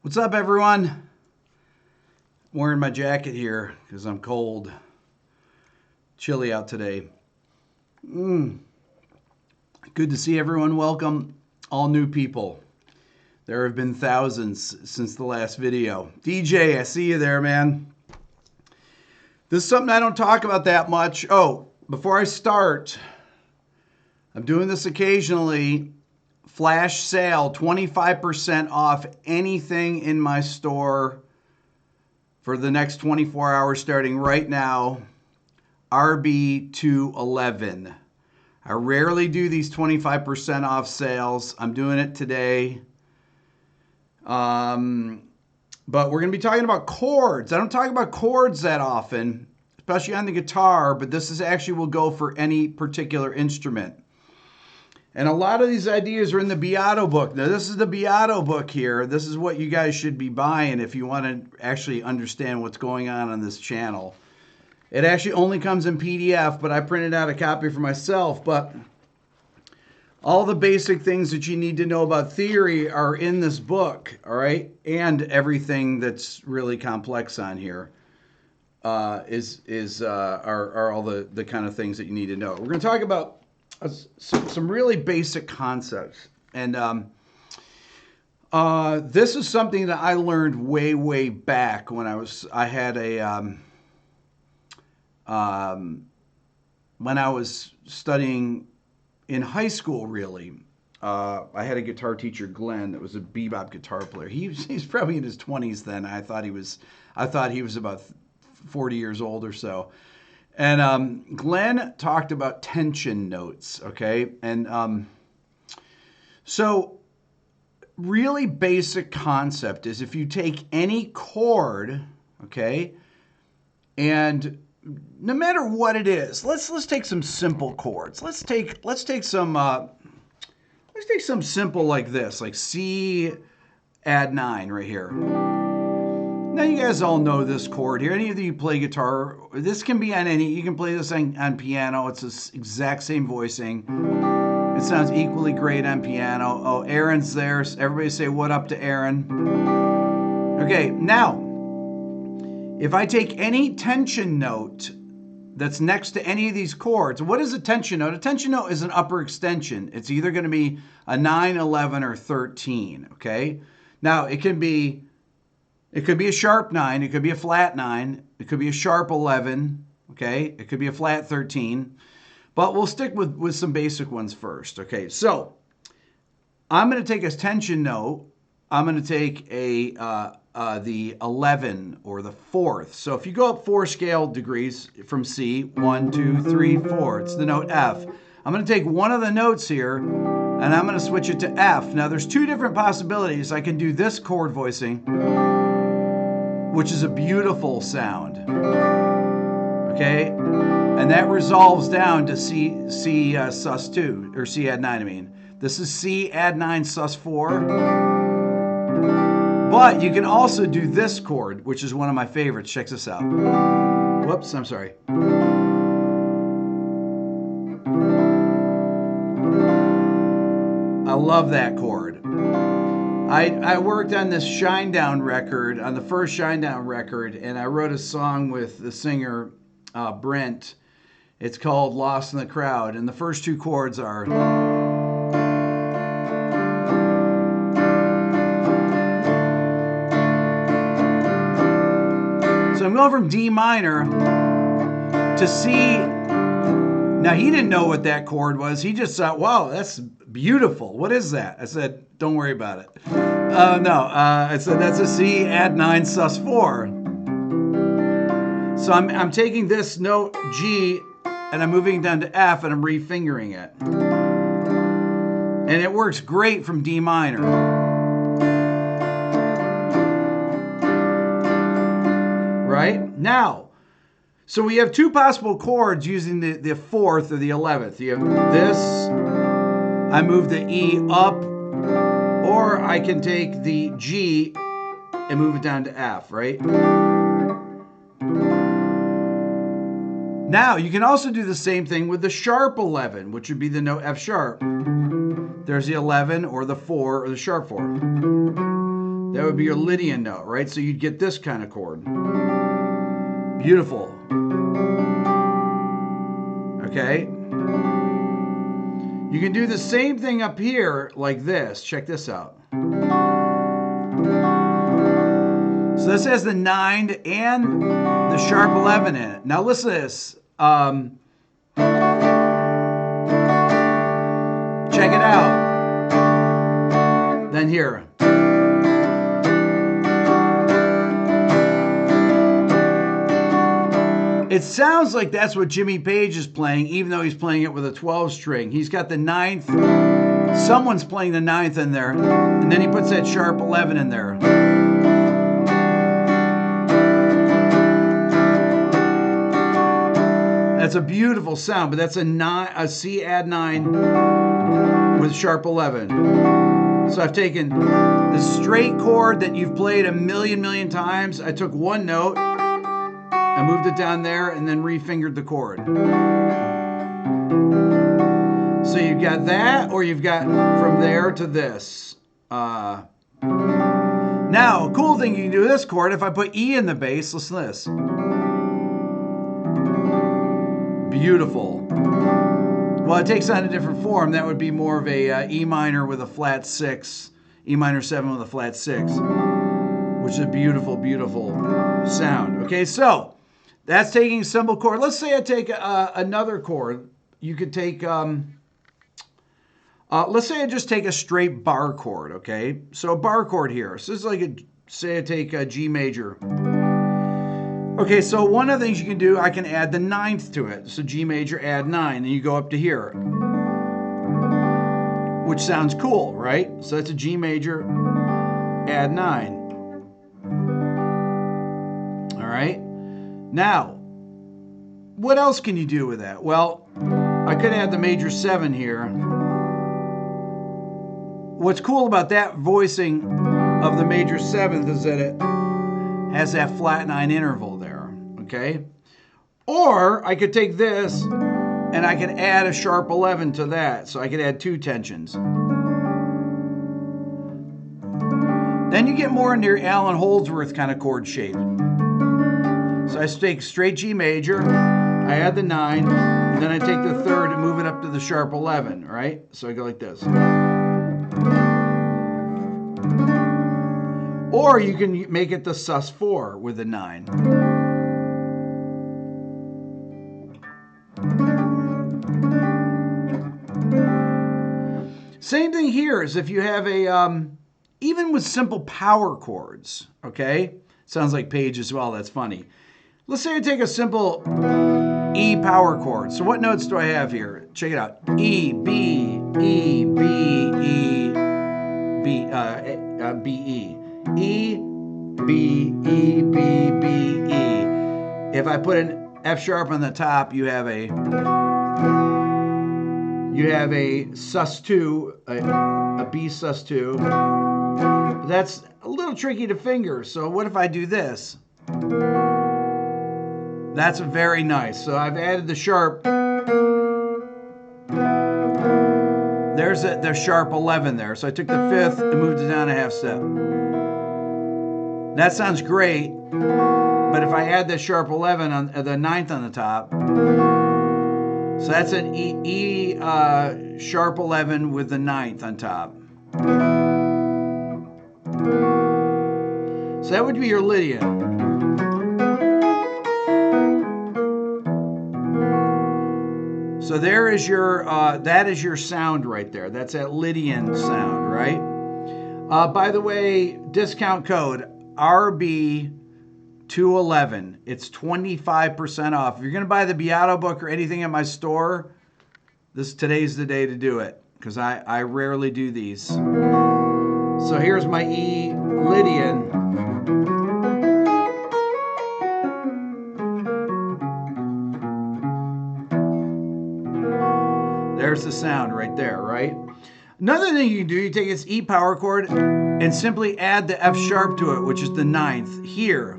What's up, everyone? I'm wearing my jacket here because I'm cold. Chilly out today. Good to see everyone. Welcome, all new people. There have been thousands since the last video. DJ, I see you there, man. This is something I don't talk about that much. Oh, before I start, I'm doing this occasionally. Flash sale, 25% off anything in my store for the next 24 hours starting right now. RB211. I rarely do these 25% off sales. I'm doing it today. But we're going to be talking about chords. I don't talk about chords that often, especially on the guitar, but this is actually will go for any particular instrument. And a lot of these ideas are in the Beato book. Now, this is the Beato book here. This is what you guys should be buying if you want to actually understand what's going on this channel. It actually only comes in PDF, but I printed out a copy for myself. But all the basic things that you need to know about theory are in this book, all right? And everything that's really complex on here are all the kind of things that you need to know. We're going to talk about some really basic concepts, and this is something that I learned way back when when I was studying in high school. Really, I had a guitar teacher, Glenn, that was a bebop guitar player. He's probably in his 20s then. I thought he was about 40 years old or so. And Glenn talked about tension notes, okay? And so really basic concept is if you take any chord, okay, and no matter what it is, let's take some simple chords. Let's take some simple like this, like C add 9 right here. Now, you guys all know this chord here. Any of you play guitar, this can be on any, you can play this on piano. It's the exact same voicing. It sounds equally great on piano. Oh, Aaron's there. Everybody say what up to Aaron. Okay, now, if I take any tension note that's next to any of these chords, what is a tension note? A tension note is an upper extension. It's either going to be a 9, 11, or 13, okay? Now, it could be a sharp 9, it could be a flat 9, it could be a sharp 11, okay? It could be a flat 13, but we'll stick with some basic ones first, okay? So, I'm going to take a tension note. I'm going to take the 11 or the 4th. So, if you go up 4 scale degrees from C, 1, 2, 3, 4, it's the note F. I'm going to take one of the notes here, and I'm going to switch it to F. Now, there's two different possibilities. I can do this chord voicing, which is a beautiful sound, okay? And that resolves down to C sus 2, or C add 9, I mean. This is C add 9 sus 4. But you can also do this chord, which is one of my favorites. Check this out. Whoops, I'm sorry. I love that chord. I worked on this Shinedown record, on the first Shinedown record, and I wrote a song with the singer Brent. It's called Lost in the Crowd, and the first two chords are... So I'm going from D minor to C. Now, he didn't know what that chord was. He just thought, wow, that's beautiful. What is that? I said, don't worry about it. I said, that's a C add 9 sus 4. So I'm taking this note G and I'm moving it down to F and I'm refingering it. And it works great from D minor. Right? Now, so we have two possible chords using the 4th or the 11th. You have this, I move the E up, or I can take the G and move it down to F, right? Now, you can also do the same thing with the sharp 11, which would be the note F sharp. There's the 11 or the 4 or the sharp 4. That would be your Lydian note, right? So you'd get this kind of chord. Beautiful. Okay? You can do the same thing up here like this. Check this out. So this has the 9 and the sharp 11 in it. Now listen to this. Check it out. Then here. It sounds like that's what Jimmy Page is playing, even though he's playing it with a 12 string. He's got the 9th. Someone's playing the 9th in there, and then he puts that sharp 11 in there. That's a beautiful sound, but that's a C add 9 with sharp 11. So I've taken the straight chord that you've played a million times. I took one note, I moved it down there, and then refingered the chord. So you've got that, or you've got from there to this. Now, a cool thing you can do with this chord, if I put E in the bass, listen to this. Beautiful. Well, it takes on a different form. That would be more of a E minor with a flat 6, E minor 7 with a flat 6, which is a beautiful, beautiful sound. Okay, so that's taking a simple chord. Let's say I take another chord. You could take, let's say I just take a straight bar chord, okay? So a bar chord here. So this is like say I take a G major. Okay, so one of the things you can do, I can add the 9th to it. So G major, add 9, and you go up to here, which sounds cool, right? So that's a G major, add 9. All right. Now, what else can you do with that? Well, I could add the major 7 here. What's cool about that voicing of the major 7th is that it has that flat 9 interval there, okay? Or I could take this and I could add a sharp 11 to that, so I could add 2 tensions. Then you get more into your Alan Holdsworth kind of chord shape. So I take straight G major, I add the 9, and then I take the 3rd and move it up to the sharp 11, right? So I go like this. Or you can make it the sus4 with the 9. Same thing here as if you have a, even with simple power chords, okay? Sounds like Page as well, that's funny. Let's say I take a simple E power chord. So what notes do I have here? Check it out. E, B, E, B, E, B, B, E. E, B, E, B, B, E. If I put an F sharp on the top, you have a sus2, a B sus2. That's a little tricky to finger. So what if I do this? That's very nice. So I've added the sharp. There's the sharp 11 there. So I took the 5th and moved it down a half step. That sounds great, but if I add the sharp 11 on the 9th on the top, so that's an E sharp 11 with the 9th on top. So that would be your Lydian. So there is your, that is your sound right there. That's that Lydian sound, right? By the way, discount code RB211. It's 25% off. If you're going to buy the Beato book or anything at my store, today's the day to do it, because I rarely do these. So here's my E Lydian. There's the sound right there, right? Another thing you can do, you take this E power chord and simply add the F sharp to it, which is the 9th here.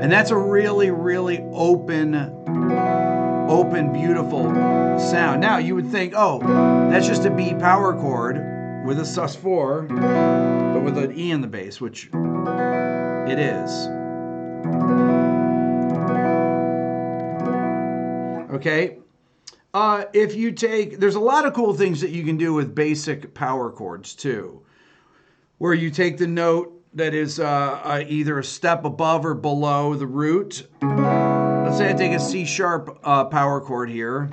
And that's a really, really open, beautiful sound. Now, you would think, oh, that's just a B power chord with a sus4. But with an E in the bass, which it is. Okay. If you take, there's a lot of cool things that you can do with basic power chords too, where you take the note that is either a step above or below the root. Let's say I take a C sharp power chord here.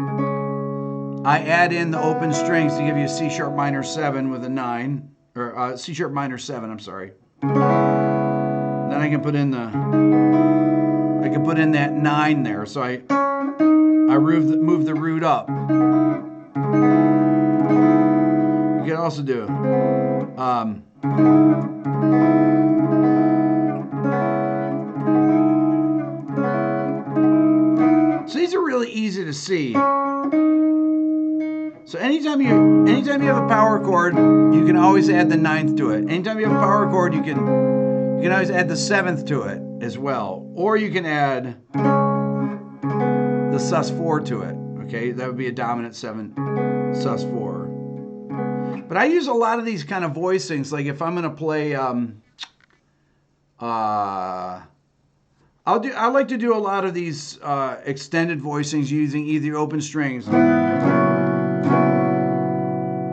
I add in the open strings to give you a C sharp minor 7 with a 9, or C sharp minor 7, I'm sorry. Then I can put in that 9 there, so I move the root up. You can also do so these are really easy to see. So anytime you have a power chord, you can always add the 9th to it. Anytime you have a power chord, you can always add the 7th to it as well, or you can add the sus4 to it. Okay, that would be a dominant 7 sus4. But I use a lot of these kind of voicings. Like if I'm going to play, I like to do a lot of these extended voicings using either open strings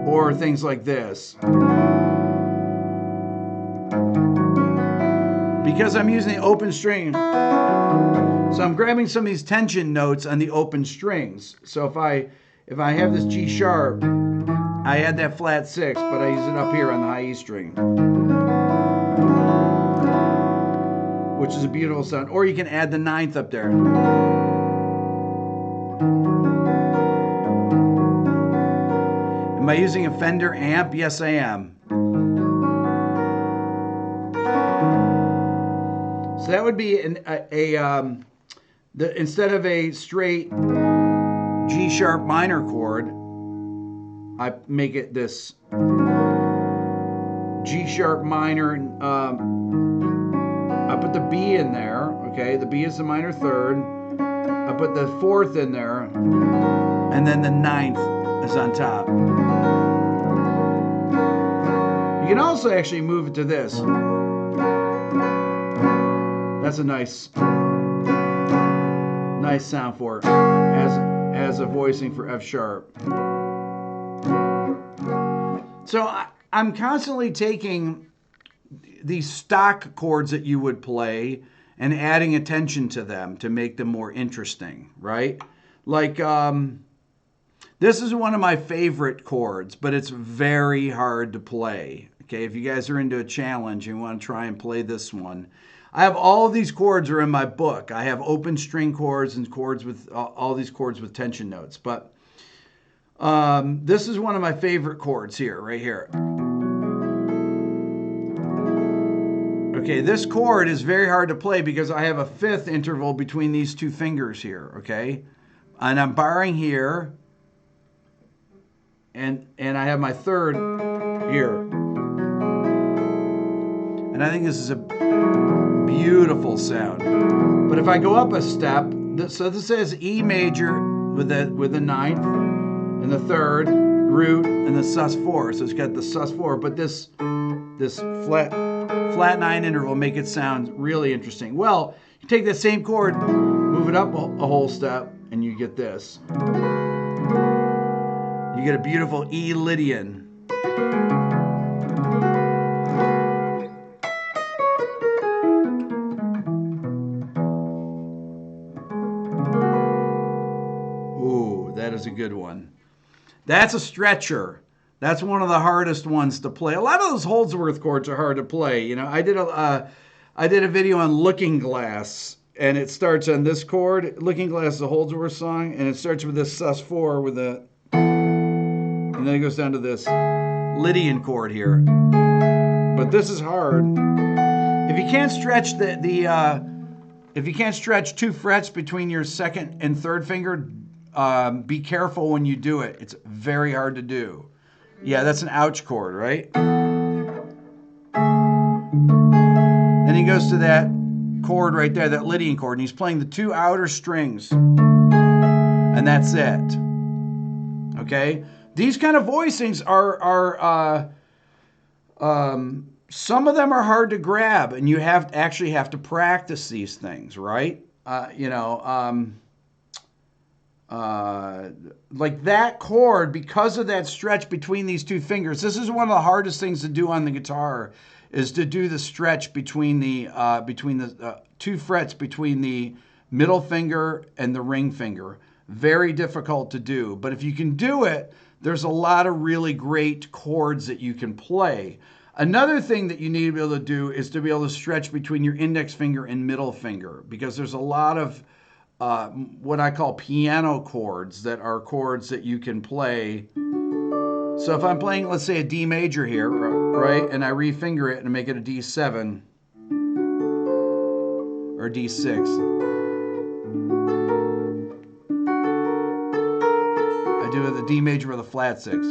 or things like this. Because I'm using the open string, so I'm grabbing some of these tension notes on the open strings. So if I have this G sharp, I add that flat 6, but I use it up here on the high E string, which is a beautiful sound. Or you can add the 9th up there. Am I using a Fender amp? Yes, I am. So that would be instead of a straight G sharp minor chord, I make it this G sharp minor. I put the B in there. Okay, the B is the minor 3rd. I put the 4th in there, and then the 9th is on top. You can also actually move it to this. That's a nice sound for it as a voicing for F sharp. So I'm constantly taking these stock chords that you would play and adding attention to them to make them more interesting, right? Like this is one of my favorite chords, but it's very hard to play. Okay, if you guys are into a challenge and want to try and play this one, I have all of these chords are in my book. I have open string chords and chords with all these chords with tension notes. But this is one of my favorite chords here, right here. Okay, this chord is very hard to play because I have a 5th interval between these two fingers here, okay? And I'm barring here, and I have my 3rd here. And I think this is a beautiful sound. But if I go up a step, so this says E major with the 9th and the 3rd root and the sus4. So it's got the sus4, but this flat 9 interval make it sound really interesting. Well, you take that same chord, move it up a whole step, and you get this. You get a beautiful E Lydian. That is a good one. That's a stretcher. That's one of the hardest ones to play. A lot of those Holdsworth chords are hard to play. You know, I did a video on Looking Glass, and it starts on this chord. Looking Glass is a Holdsworth song, and it starts with this sus4 with a, and then it goes down to this Lydian chord here. But this is hard. If you can't stretch if you can't stretch 2 frets between your 2nd and 3rd finger, be careful when you do it. It's very hard to do. Yeah, that's an ouch chord, right? Then he goes to that chord right there, that Lydian chord, and he's playing the 2 outer strings. And that's it. Okay? These kind of voicings are some of them are hard to grab, and you actually have to practice these things, right? Like that chord, because of that stretch between these two fingers. This is one of the hardest things to do on the guitar, is to do the stretch between the two frets between the middle finger and the ring finger. Very difficult to do, but if you can do it, there's a lot of really great chords that you can play. Another thing that you need to be able to do is to be able to stretch between your index finger and middle finger, because there's a lot of what I call piano chords that are chords that you can play. So if I'm playing, let's say, a D major here, right, and I refinger it and make it a D7 or D6, I do the D major with a flat 6.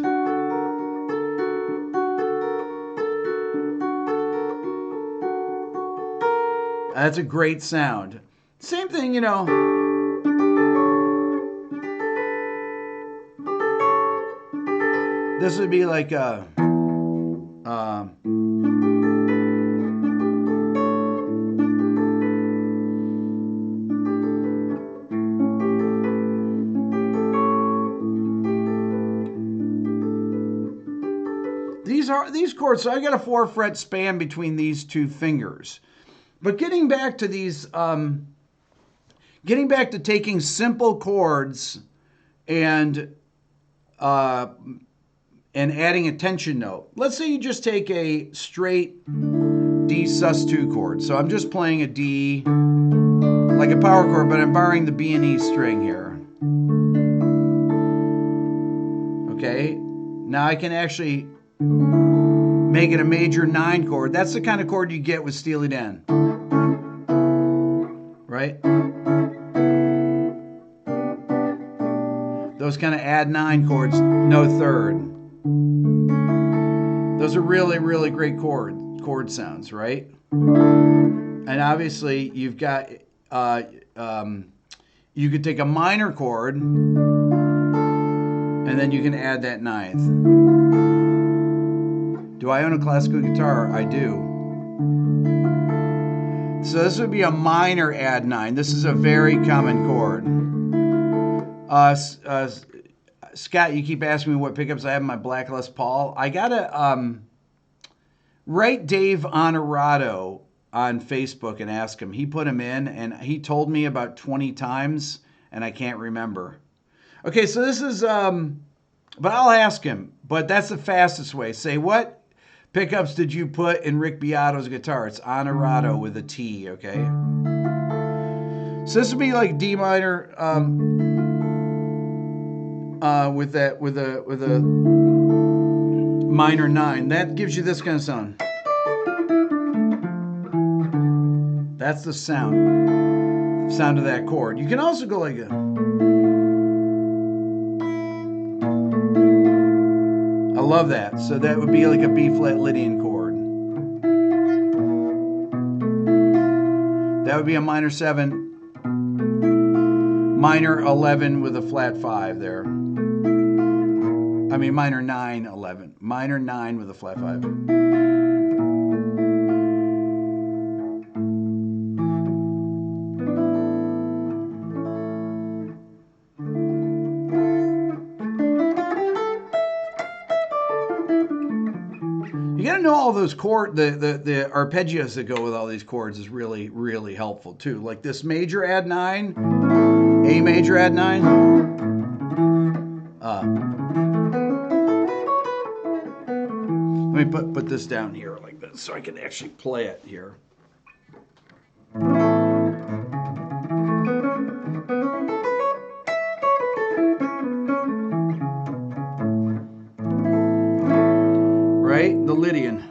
That's a great sound. Same thing, this would be like a these chords. So I got a 4-fret span between these two fingers. But getting back to these, getting back to taking simple chords and adding a tension note. Let's say you just take a straight D sus2 chord. So I'm just playing a D, like a power chord, but I'm borrowing the B and E string here. Okay, now I can actually make it a major 9 chord. That's the kind of chord you get with Steely Dan. Right? Those kind of add 9 chords, no third. Those are really, really great chord sounds, right? And obviously you've got, you could take a minor chord and then you can add that 9th. Do I own a classical guitar? I do. So this would be a minor add 9. This is a very common chord. Scott, you keep asking me what pickups I have in my Black Les Paul. I gotta write Dave Honorado on Facebook and ask him. He put him in, and he told me about 20 times, and I can't remember. Okay, so this is, but I'll ask him. But that's the fastest way. Say, what pickups did you put in Rick Beato's guitar? It's Honorado with a T, okay? So this would be like D minor with a minor 9. That gives you this kind of sound. That's the sound of that chord. You can also go like a. I love that. So that would be like a B flat Lydian chord. That would be a minor 7, minor 11 with a flat 5 there. I mean minor 9, 11. Minor 9 with a flat 5. You got to know all those chord, the arpeggios that go with all these chords is really, really helpful too. Like this major add 9, A major add 9. Let me put this down here like this so I can actually play it here. Right? The Lydian.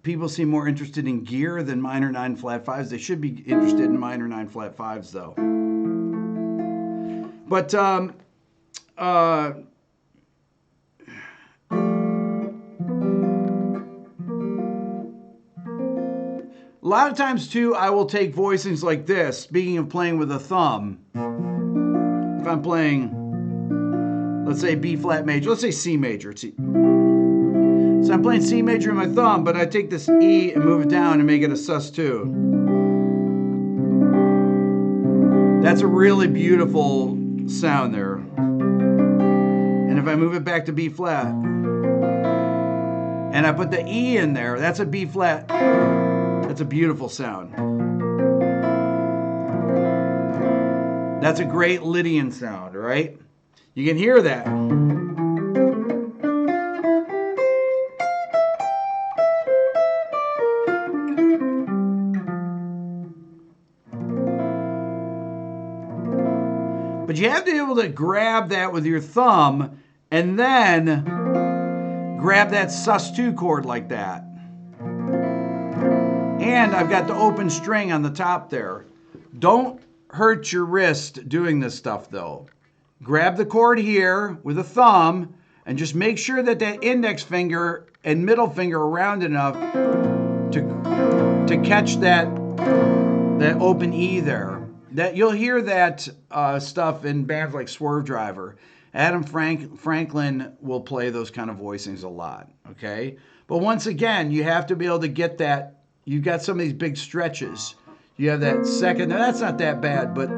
People seem more interested in gear than minor 9 flat 5s. They should be interested in minor 9 flat 5s though. But A lot of times too, I will take voicings like this. Speaking of playing with a thumb, if I'm playing, let's say B flat major, let's say C major. So I'm playing C major with my thumb, but I take this E and move it down and make it a sus2. That's a really beautiful sound there. And if I move it back to B flat, and I put the E in there, that's a B flat. That's a beautiful sound. That's a great Lydian sound, right? You can hear that. But you have to be able to grab that with your thumb and then grab that sus2 chord like that. And I've got the open string on the top there. Don't hurt your wrist doing this stuff though. Grab the chord here with a thumb and just make sure that that index finger and middle finger are round enough to catch that open E there. That you'll hear that stuff in bands like Swerve Driver. Adam Franklin will play those kind of voicings a lot, okay? But once again, you have to be able to get that. You've got some of these big stretches. You have that second. Now, that's not that bad, but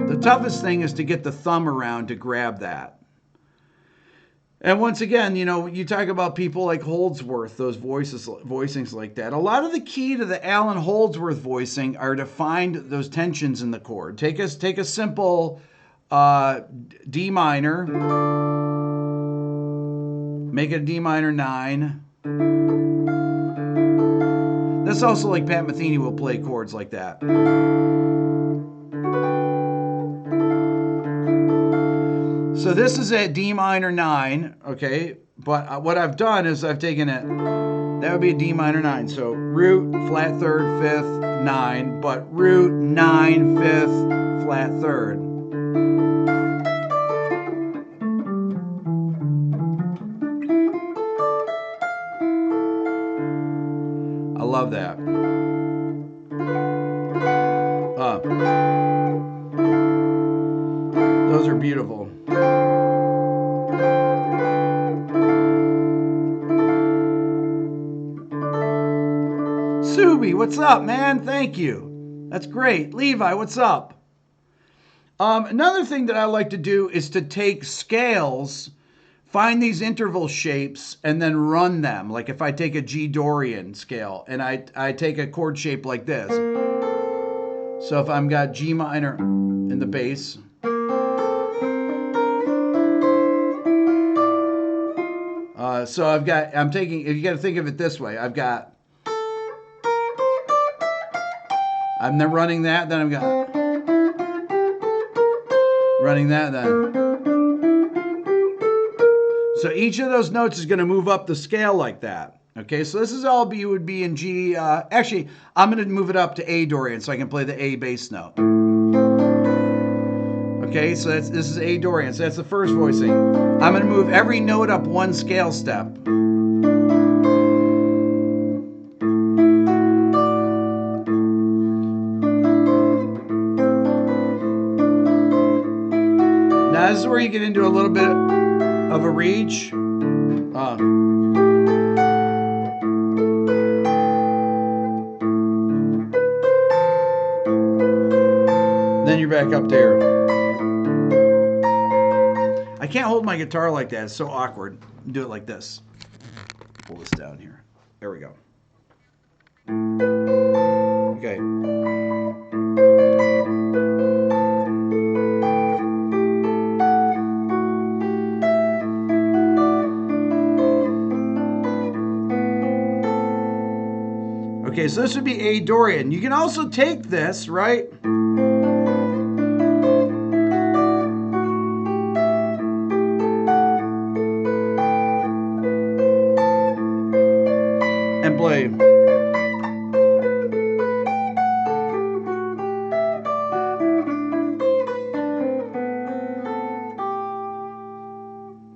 the toughest thing is to get the thumb around to grab that. And once again, you know, you talk about people like Holdsworth, those voicings like that. A lot of the key to the Alan Holdsworth voicing are to find those tensions in the chord. Take a simple D minor, make it a D minor 9. That's also like Pat Metheny will play chords like that. So this is a D minor 9, okay? But what I've done is I've taken it, that would be a D minor 9. So root, flat third, fifth, 9, but root, 9, fifth, flat third. I love that. Those are beautiful. Subi, what's up, man? Thank you. That's great. Levi, what's up? Another thing that I like to do is to take scales, find these interval shapes, and then run them. Like if I take a G Dorian scale and I take a chord shape like this. So if I've got G minor in the bass, so I'm taking, if you got to think of it this way, I'm then running that, then I've got running that, then. So each of those notes is going to move up the scale like that. Okay, so this is all would be in G. Actually, I'm going to move it up to A Dorian so I can play the A bass note. Okay, so this is A Dorian. So that's the first voicing. I'm going to move every note up one scale step. Now this is where you get into a little bit of a reach. Then you're back up there. I can't hold my guitar like that. It's so awkward. Do it like this. Pull this down here. There we go. Okay. Okay, so this would be A Dorian. You can also take this, right? And play.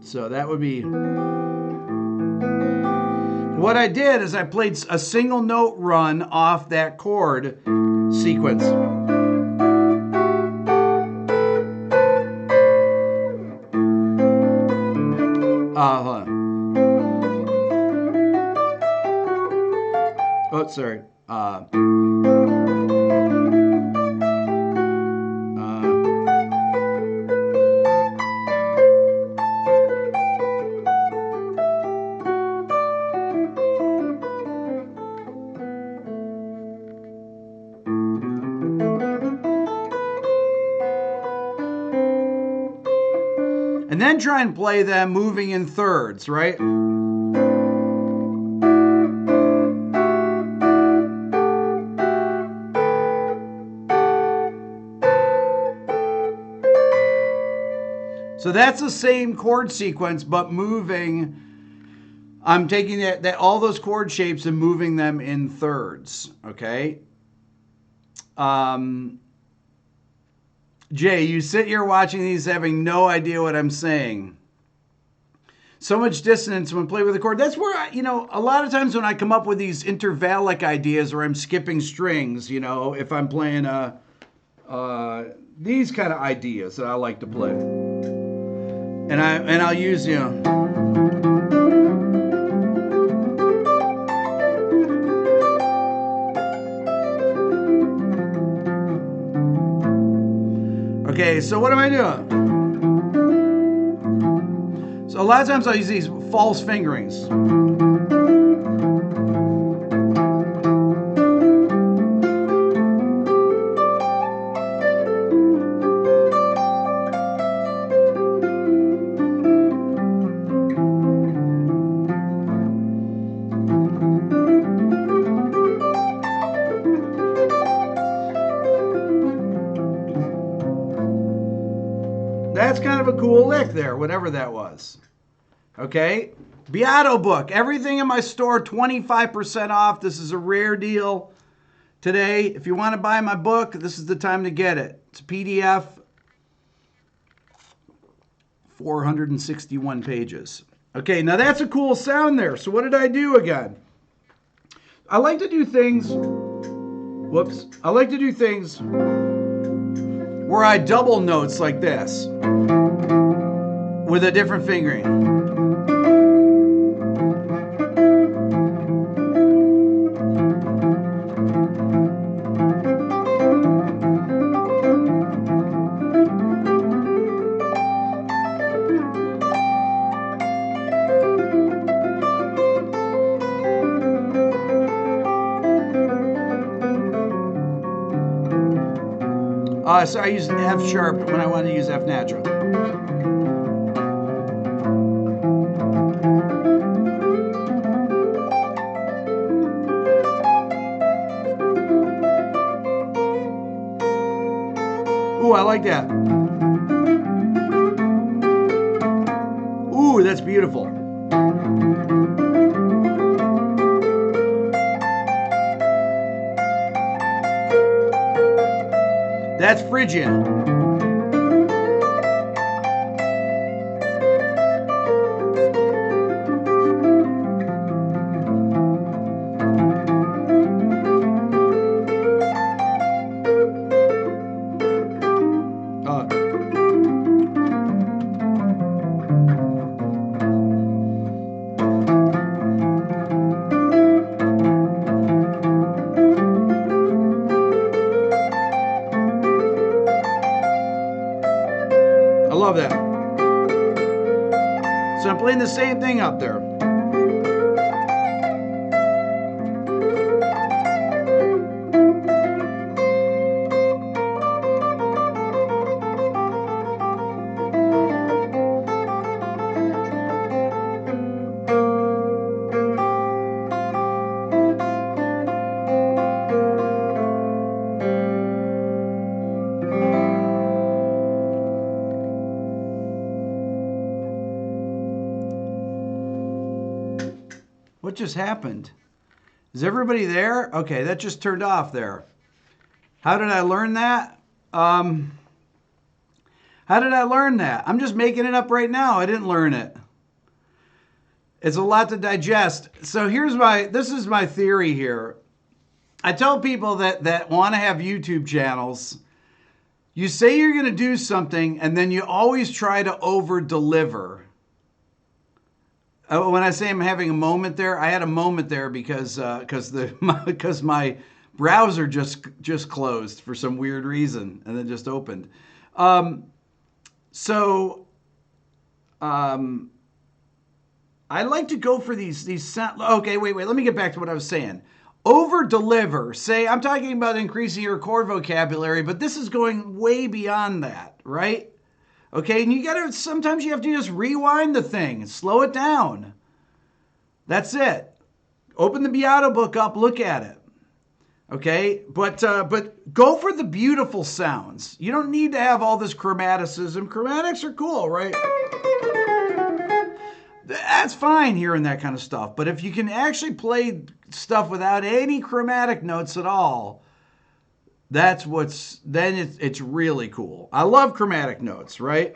So that would be. What I did is I played a single note run off that chord sequence. Hold on. Oh, sorry. And then try and play them moving in thirds, right? So that's the same chord sequence, but moving. I'm taking that all those chord shapes and moving them in thirds, okay? Jay, you sit here watching these having no idea what I'm saying. So much dissonance when playing with a chord. That's where, a lot of times when I come up with these intervallic ideas or I'm skipping strings, if I'm playing these kind of ideas that I like to play. And I'll use, Okay, so what am I doing? So a lot of times I'll use these false fingerings. That's kind of a cool lick there, whatever that was. Okay, Beato book. Everything in my store, 25% off. This is a rare deal today. If you want to buy my book, this is the time to get it. It's a PDF, 461 pages. Okay, now that's a cool sound there. So what did I do again? I like to do things, I like to do things where I double notes like this with a different fingering. So I use F sharp when I want to use F natural. Ooh, I like that. Ooh, that's beautiful. That's Phrygian. That. So I'm playing the same thing up there. What just happened? Is everybody there? Okay, that just turned off there. How did I learn that? How did I learn that? I'm just making it up right now. I didn't learn it. It's a lot to digest. So this is my theory here. I tell people that want to have YouTube channels, you say you're going to do something and then you always try to over deliver. When I say I'm having a moment there, I had a moment there because my browser just closed for some weird reason and then just opened. I like to go for these sound. Okay, wait. Let me get back to what I was saying. Over deliver. Say, I'm talking about increasing your chord vocabulary, but this is going way beyond that, right? Okay, and sometimes you have to just rewind the thing, slow it down. That's it. Open the Beato book up, look at it. Okay, but go for the beautiful sounds. You don't need to have all this chromaticism. Chromatics are cool, right? That's fine hearing that kind of stuff. But if you can actually play stuff without any chromatic notes at all, it's really cool. I love chromatic notes, right?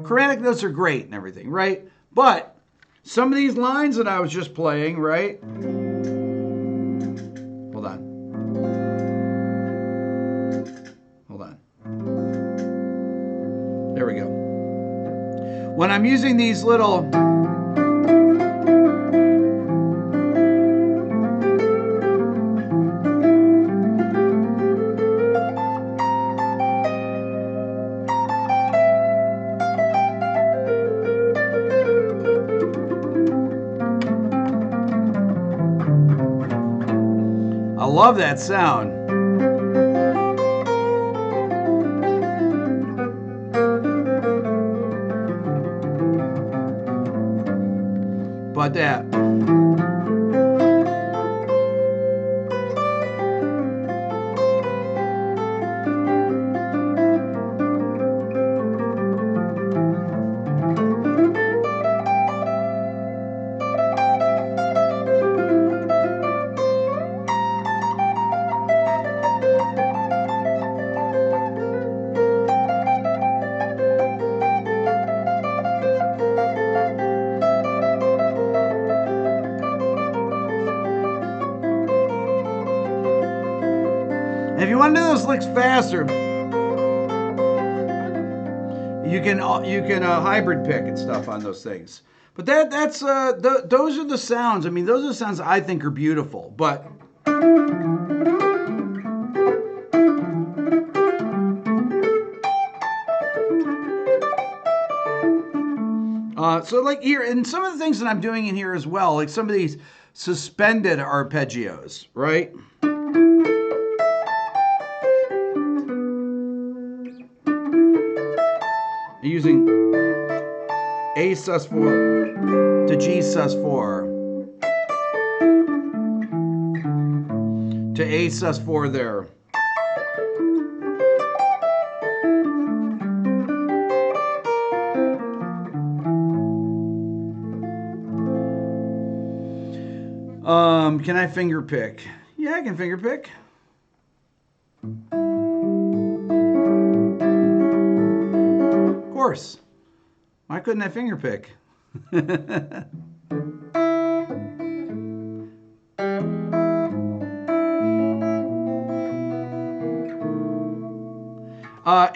Chromatic notes are great and everything, right? But some of these lines that I was just playing, right? Hold on. There we go. When I'm using these little... I love that sound. But that. If you want to do those licks faster, you can hybrid pick and stuff on those things. But those are the sounds. I mean, those are the sounds I think are beautiful. But so like here, and some of the things that I'm doing in here as well, like some of these suspended arpeggios, right? Using A sus4 to G sus4 to A sus4 there. Can I finger pick? Yeah, I can finger pick. Of course. Why couldn't I finger pick?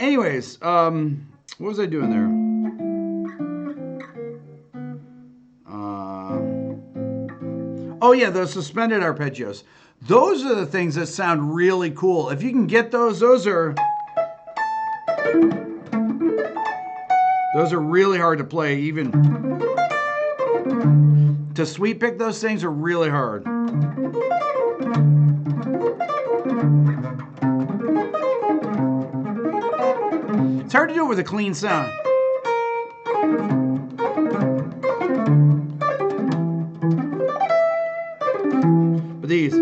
Anyways, what was I doing there? Oh yeah, those suspended arpeggios. Those are the things that sound really cool. If you can get those are really hard to play. Even to sweep pick those things are really hard. It's hard to do it with a clean sound. But these.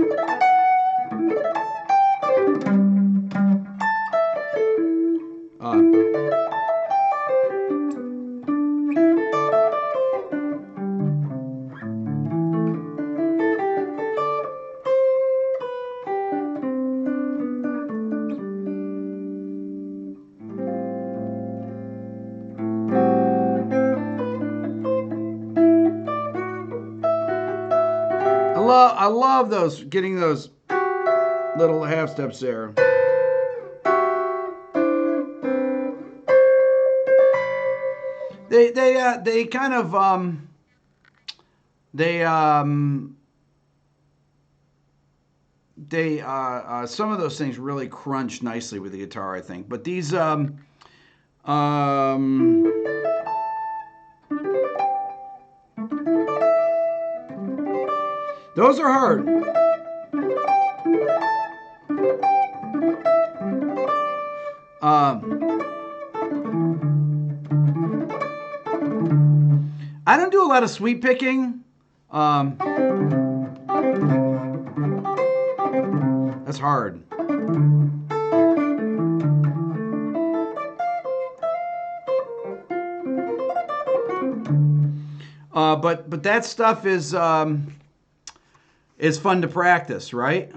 love those, getting those little half steps there. They kind of some of those things really crunch nicely with the guitar, I think. But these those are hard. I don't do a lot of sweep picking. That's hard. But that stuff is fun to practice, right?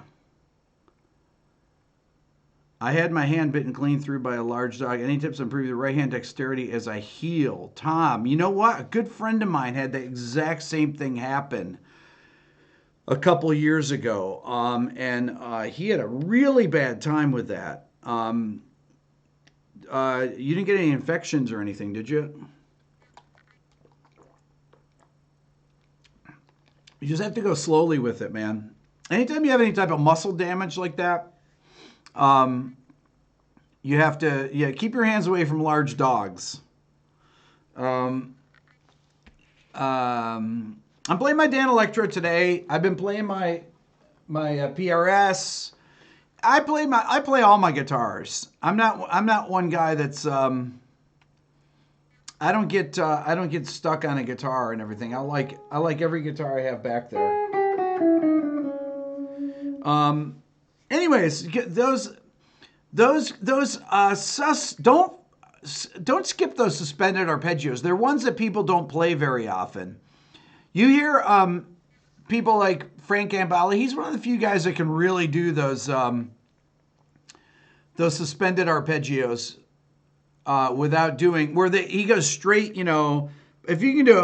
I had my hand bitten clean through by a large dog. Any tips on improving the right hand dexterity as I heal? Tom, you know what? A good friend of mine had the exact same thing happen a couple years ago, and he had a really bad time with that. You didn't get any infections or anything, did you? You just have to go slowly with it, man. Anytime you have any type of muscle damage like that, you have to keep your hands away from large dogs. I'm playing my Dan Electro today. I've been playing my PRS. I play all my guitars. I'm not one guy that's I don't get stuck on a guitar and everything. I like every guitar I have back there. Anyways, don't skip those suspended arpeggios. They're ones that people don't play very often. You hear people like Frank Gambale. He's one of the few guys that can really do those suspended arpeggios without doing he goes straight. You know, if you can do.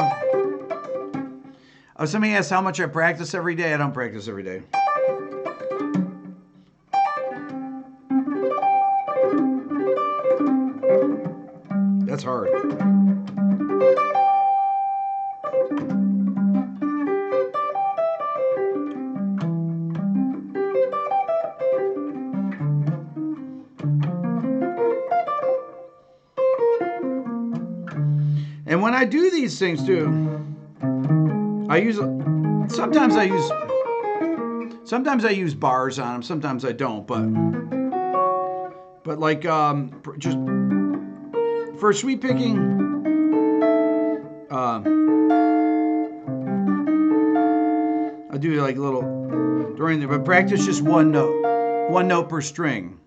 Somebody asked how much I practice every day. I don't practice every day. That's hard. And when I do these things too, sometimes I use bars on them, sometimes I don't, but like just for sweep picking, I do like a little during the, but practice just one note per string.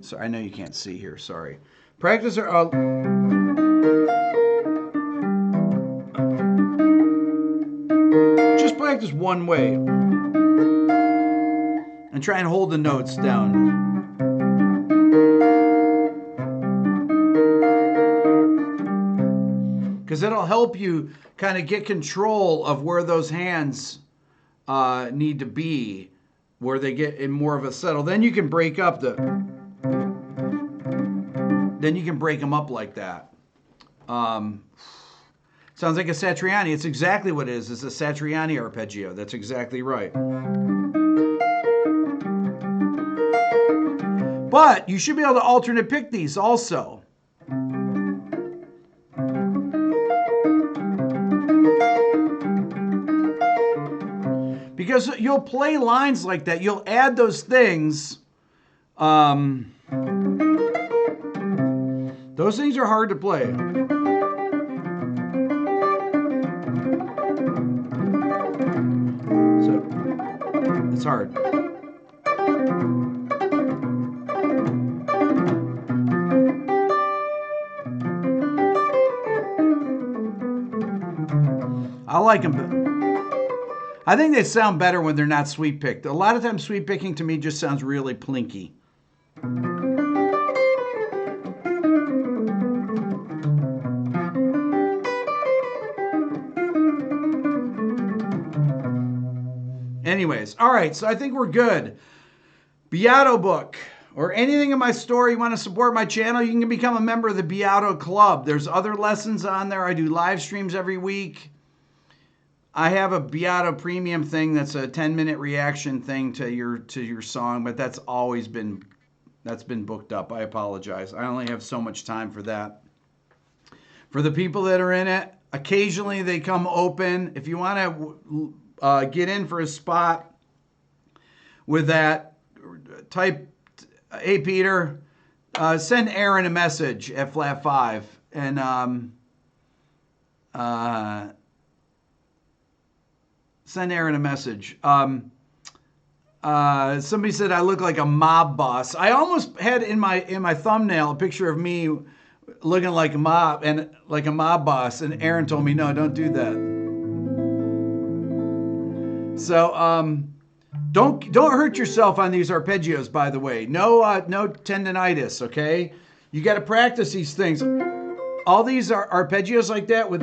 So I know you can't see here, sorry. Practice just practice one way and try and hold the notes down. Because it'll help you kind of get control of where those hands need to be, where they get in more of a settle. Then you can break up then you can break them up like that. Sounds like a Satriani. It's exactly what it is. It's a Satriani arpeggio. That's exactly right. But you should be able to alternate pick these also. Because you'll play lines like that. You'll add those things. Those things are hard to play. So, it's hard. I like them, but I think they sound better when they're not sweep picked. A lot of times sweep picking to me just sounds really plinky. Anyways, all right, so I think we're good. Beato book or anything in my story, you want to support my channel, you can become a member of the Beato Club. There's other lessons on there. I do live streams every week. I have a Beato premium thing that's a 10-minute reaction thing to your song, but that's been booked up. I apologize. I only have so much time for that. For the people that are in it, occasionally they come open. If you want to get in for a spot with that, type, hey Peter, send Aaron a message at flat 5 and send Aaron a message. Somebody said I look like a mob boss. I almost had in my thumbnail a picture of me looking like a mob boss, and Aaron told me no, don't do that. So don't hurt yourself on these arpeggios, by the way. No tendonitis, okay? You got to practice these things. All these are arpeggios like that with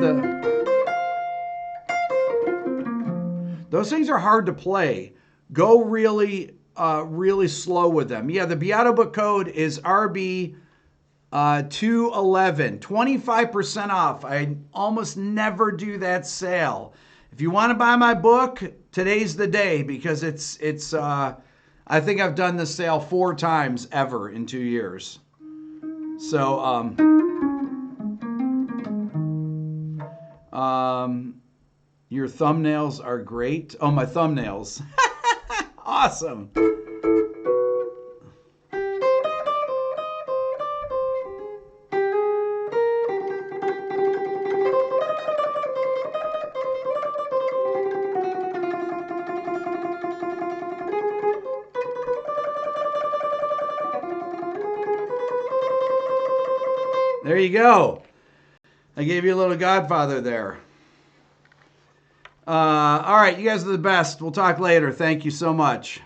those things are hard to play. Go really slow with them. Yeah, the Beato book code is RB 211, 25% off. I almost never do that sale. If you want to buy my book, today's the day, because it's I think I've done the sale 4 times ever in 2 years. So your thumbnails are great. Oh, my thumbnails. Awesome. There you go. I gave you a little Godfather there. All right, you guys are the best. We'll talk later. Thank you so much.